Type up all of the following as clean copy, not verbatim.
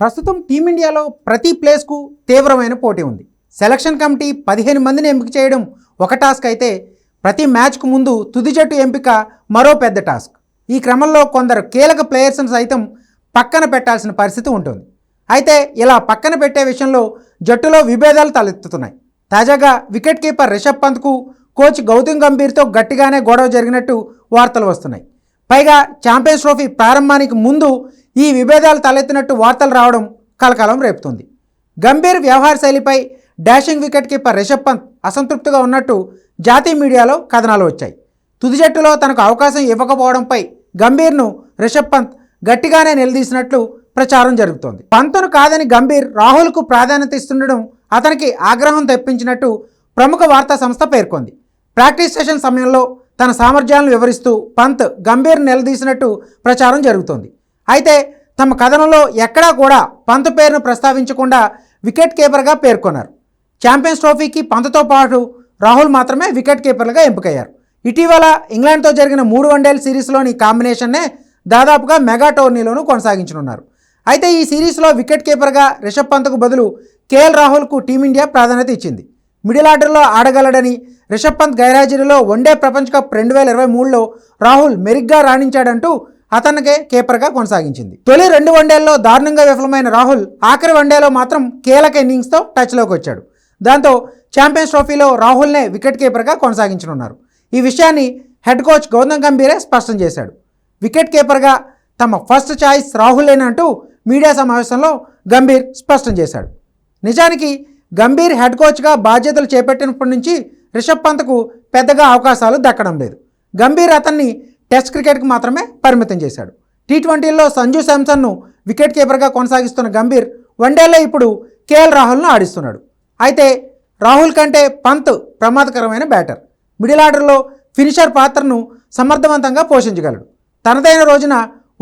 ప్రస్తుతం టీమిండియాలో ప్రతి ప్లేస్కు తీవ్రమైన పోటీ ఉంది. సెలక్షన్ కమిటీ 15 మందిని ఎంపిక చేయడం ఒక టాస్క్ అయితే ప్రతి మ్యాచ్కు ముందు తుది జట్టు ఎంపిక మరో పెద్ద టాస్క్. ఈ క్రమంలో కొందరు కీలక ప్లేయర్స్ను సైతం పక్కన పెట్టాల్సిన పరిస్థితి ఉంటుంది. అయితే ఇలా పక్కన పెట్టే విషయంలో జట్టులో విభేదాలు తలెత్తుతున్నాయి. తాజాగా వికెట్ కీపర్ రిషబ్ పంత్కు కోచ్ గౌతమ్ గంభీర్తో గట్టిగానే గొడవ జరిగినట్టు వార్తలు వస్తున్నాయి. పైగా ఛాంపియన్స్ ట్రోఫీ ప్రారంభానికి ముందు ఈ విభేదాలు తలెత్తినట్టు వార్తలు రావడం కలకలం రేపుతుంది. గంభీర్ వ్యవహార శైలిపై dashing wicket keeper Rishabh Pant అసంతృప్తిగా ఉన్నట్టు జాతీయ మీడియాలో కథనాలు వచ్చాయి. తుది జట్టులో తనకు అవకాశం ఇవ్వకపోవడంపై గంభీర్ను రిషబ్ పంత్ గట్టిగానే నిలదీసినట్లు ప్రచారం జరుగుతోంది. పంత్ను కాదని గంభీర్ రాహుల్కు ప్రాధాన్యత ఇస్తుండడం అతనికి ఆగ్రహం తెప్పించినట్టు ప్రముఖ వార్తా సంస్థ పేర్కొంది. ప్రాక్టీస్ సెషన్ సమయంలో తన సామర్థ్యాలను వివరిస్తూ పంత్ గంభీర్ నిలదీసినట్టు ప్రచారం జరుగుతోంది. అయితే తమ కథనంలో ఎక్కడా కూడా పంత్ పేరును ప్రస్తావించకుండా వికెట్ కీపర్గా పేర్కొన్నారు. ఛాంపియన్స్ ట్రోఫీకి పంత్తో పాటు రాహుల్ మాత్రమే వికెట్ కీపర్లుగా ఎంపికయ్యారు. ఇటీవల ఇంగ్లాండ్తో జరిగిన 3 వన్డేల సిరీస్లోని కాంబినేషన్నే దాదాపుగా మెగా టోర్నీలోనూ కొనసాగించనున్నారు. అయితే ఈ సిరీస్లో వికెట్ కీపర్గా రిషబ్ పంత్కు బదులు కేఎల్ రాహుల్కు టీమిండియా ప్రాధాన్యత ఇచ్చింది. మిడిల్ ఆర్డర్లో ఆడగలడని, రిషబ్ పంత్ గైర్హాజరీలో వన్డే ప్రపంచ కప్ 2023లో రాహుల్ మెరుగ్గా రాణించాడంటూ అతనికే కీపర్గా కొనసాగించింది. తొలి 2 వన్డేల్లో దారుణంగా విఫలమైన రాహుల్ ఆఖరి వన్డేలో మాత్రం కీలక ఇన్నింగ్స్తో టచ్లోకి వచ్చాడు. దాంతో ఛాంపియన్స్ ట్రోఫీలో రాహుల్నే వికెట్ కీపర్గా కొనసాగించనున్నారు. ఈ విషయాన్ని హెడ్ కోచ్ గౌతమ్ గంభీరే స్పష్టం చేశాడు. వికెట్ కీపర్గా తమ ఫస్ట్ చాయిస్ రాహులేనంటూ మీడియా సమావేశంలో గంభీర్ స్పష్టం చేశాడు. నిజానికి గంభీర్ హెడ్ కోచ్గా బాధ్యతలు చేపట్టినప్పటి నుంచి రిషబ్ పంత్కు పెద్దగా అవకాశాలు దక్కడం లేదు. గంభీర్ అతన్ని టెస్ట్ క్రికెట్కి మాత్రమే పరిమితం చేశాడు. టీ20లో సంజు శాంసన్ను వికెట్ కీపర్గా కొనసాగిస్తున్న గంభీర్ వన్డేలో ఇప్పుడు కేఎల్ రాహుల్ను ఆడిస్తున్నాడు. అయితే రాహుల్ కంటే పంత్ ప్రమాదకరమైన బ్యాటర్. మిడిల్ ఆర్డర్లో ఫినిషర్ పాత్రను సమర్థవంతంగా పోషించగలడు. తనదైన రోజున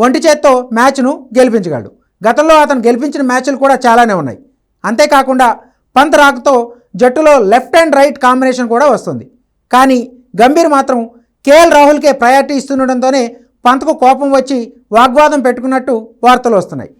ఒంటి చేత్తో మ్యాచ్ను గెలిపించగలడు. గతంలో అతను గెలిపించిన మ్యాచ్లు కూడా చాలానే ఉన్నాయి. అంతేకాకుండా పంత్ రాకతో జట్టులో లెఫ్ట్ అండ్ రైట్ కాంబినేషన్ కూడా వస్తుంది. కానీ గంభీర్ మాత్రం కేఎల్ రాహుల్కే ప్రయారిటీ ఇస్తుండడంతోనే పంత్కు కోపం వచ్చి వాగ్వాదం పెట్టుకున్నట్టు వార్తలు వస్తున్నాయి.